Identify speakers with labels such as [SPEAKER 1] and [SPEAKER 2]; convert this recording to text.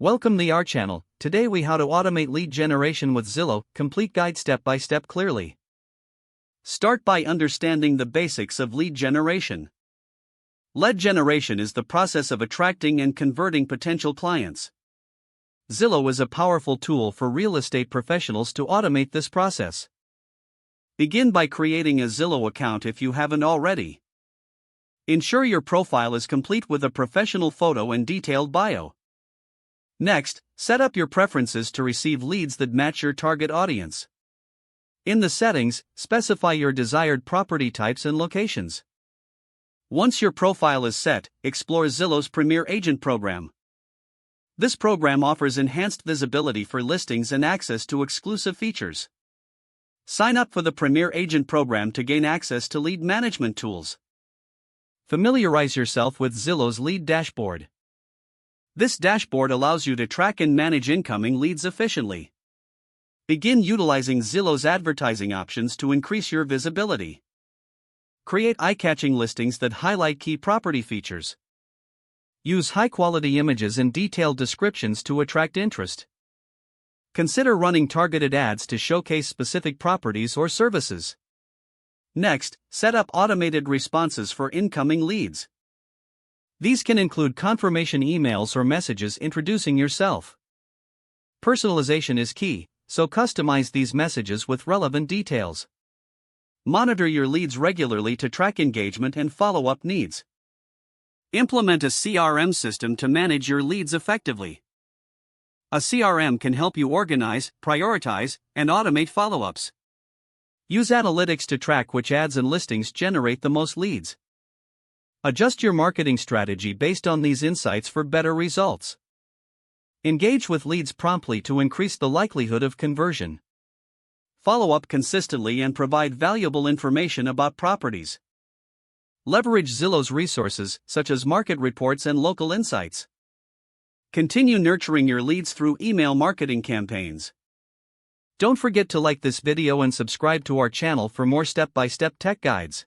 [SPEAKER 1] Welcome to our channel. Today we how to automate lead generation with Zillow, complete guide step by step clearly. Start by understanding the basics of lead generation. Lead generation is the process of attracting and converting potential clients. Zillow is a powerful tool for real estate professionals to automate this process. Begin by creating a Zillow account if you haven't already. Ensure your profile is complete with a professional photo and detailed bio. Next, set up your preferences to receive leads that match your target audience. In the settings, specify your desired property types and locations. Once your profile is set, explore Zillow's Premier Agent program. This program offers enhanced visibility for listings and access to exclusive features. Sign up for the Premier Agent program to gain access to lead management tools. Familiarize yourself with Zillow's lead dashboard. This dashboard allows you to track and manage incoming leads efficiently. Begin utilizing Zillow's advertising options to increase your visibility. Create eye-catching listings that highlight key property features. Use high-quality images and detailed descriptions to attract interest. Consider running targeted ads to showcase specific properties or services. Next, set up automated responses for incoming leads. These can include confirmation emails or messages introducing yourself. Personalization is key, so customize these messages with relevant details. Monitor your leads regularly to track engagement and follow-up needs. Implement a CRM system to manage your leads effectively. A CRM can help you organize, prioritize, and automate follow-ups. Use analytics to track which ads and listings generate the most leads. Adjust your marketing strategy based on these insights for better results. Engage with leads promptly to increase the likelihood of conversion. Follow up consistently and provide valuable information about properties. Leverage Zillow's resources, such as market reports and local insights. Continue nurturing your leads through email marketing campaigns. Don't forget to like this video and subscribe to our channel for more step-by-step tech guides.